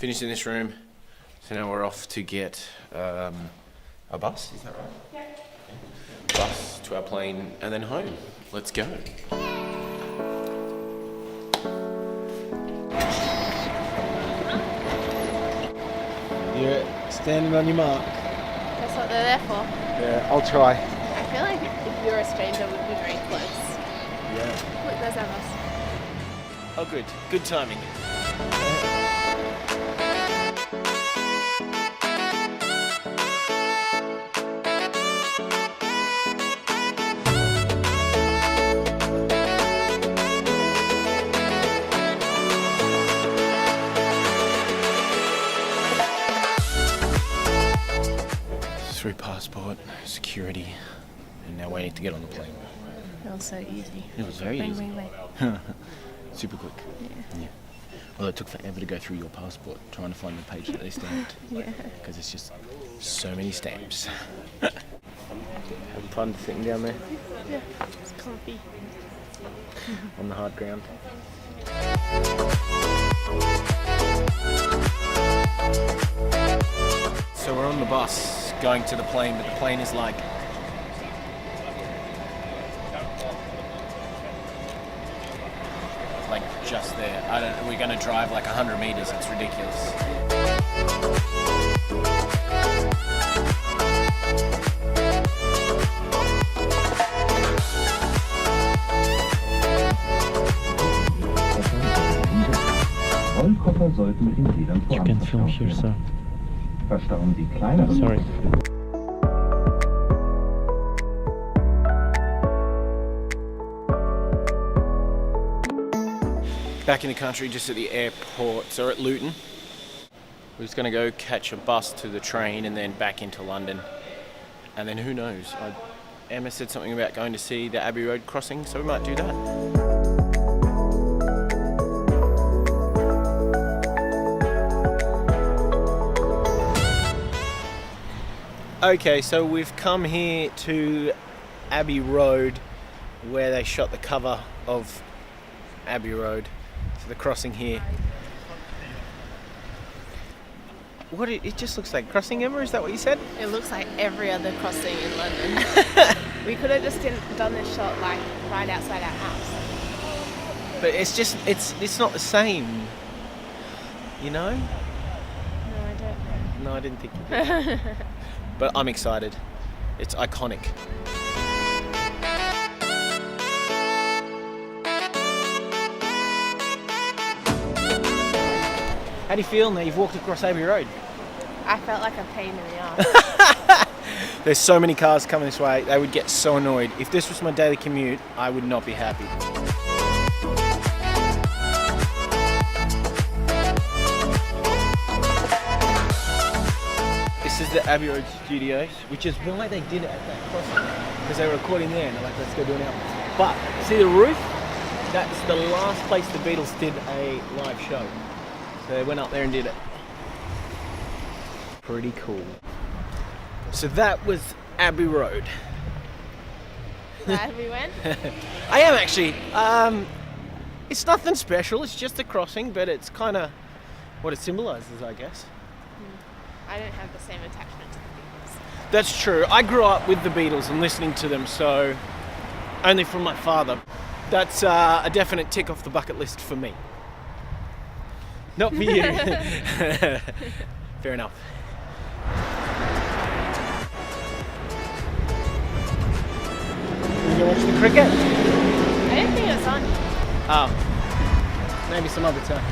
Finished in this room, so now we're off to get a bus, is that right? Yeah. Bus to our plane and then home. Let's go. You're standing on your mark. That's what they're there for. Yeah, I'll try. I feel like if you're a stranger, we'd be very close. Yeah. Look, there's our bus. Oh good, good timing. Through passport, security, and now waiting to get on the plane. That was so easy. It was very easy. Super quick. Yeah. Well, it took forever to go through your passport, trying to find the page that they stamped. Yeah. Because it's just so many stamps. Having fun sitting down there Yeah. It's comfy. on the hard ground. So we're on the bus going to the plane, but the plane is like just there. We're going to drive like 100 meters. It's ridiculous. Rollkoffer sollten in Rädern voranverkauft werden. Verstauen Sie kleinere. Sorry. Back in the country, just at the airport, so we're at Luton. We're just going to go catch a bus to the train and then back into London. And then who knows? Emma said something about going to see the Abbey Road crossing, so we might do that. Okay, so we've come here to Abbey Road, where they shot the cover of Abbey Road. So the crossing here. What it just looks like crossing, Emma? Is that what you said? It looks like every other crossing in London. We could have just done this shot like right outside our house. But it's not the same. You know? No, I don't know. No, I didn't think you did. But I'm excited. It's iconic. How do you feel now you've walked across Abbey Road? I felt like a pain in the ass. There's so many cars coming this way, they would get so annoyed. If this was my daily commute, I would not be happy. This is the Abbey Road Studios, which is why they did it at that crossing. Because they were recording there and they're like, let's go do an album. But, see the roof? That's the last place the Beatles did a live show. So they went up there and did it. Pretty cool. So that was Abbey Road. Glad we went. I am actually. It's nothing special, it's just a crossing, but it's kind of what it symbolises, I guess. I don't have the same attachment to the Beatles. That's true. I grew up with the Beatles and listening to them, so only from my father. That's a definite tick off the bucket list for me. Not for you. Fair enough. You gonna watch the cricket? I don't think it's on. Oh, maybe some other time.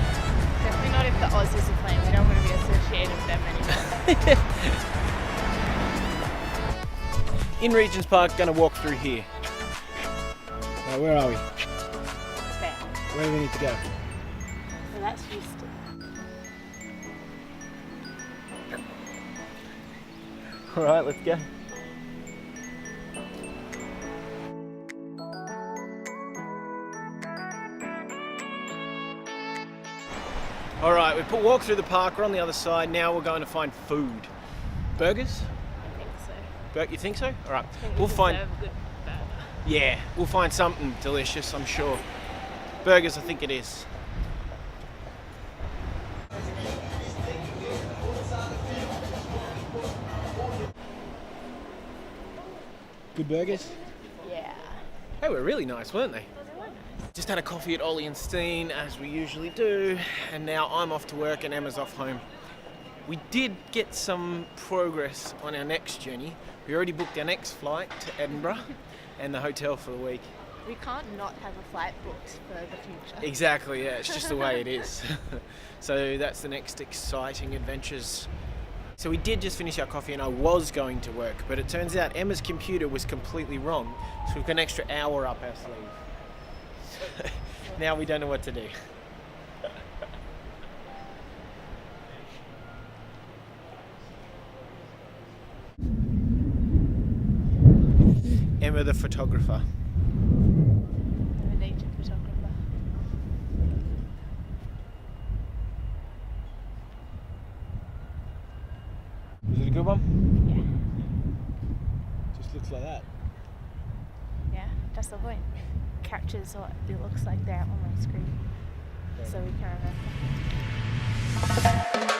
Definitely not if the Aussies are playing. We don't want to be associated with them anymore. In Regent's Park, gonna walk through here. Where are we? There. Where do we need to go? So that's Houston. All right, let's go. All right, we walked through the park. We're on the other side. Now we're going to find food. Burgers? I think so. You think so? All right, I think we'll find. deserve a good burger. Yeah, we'll find something delicious, I'm sure. Burgers, I think it is. Good burgers? Yeah. They were really nice, weren't they? They were nice. Just had a coffee at Ollie and Steen, as we usually do, and now I'm off to work and Emma's off home. We did get some progress on our next journey. We already booked our next flight to Edinburgh and the hotel for the week. We can't not have a flight booked for the future. Exactly, yeah, it's just the way it is. So that's the next exciting adventures. So we did just finish our coffee and I was going to work, but it turns out Emma's computer was completely wrong, so we've got an extra hour up our sleeve. Now we don't know what to do. Emma the photographer. I'm a nature photographer. Was it a good one? Yeah. Just looks like that. Yeah, that's the point. Captures what it looks like there on my screen. So we can remember.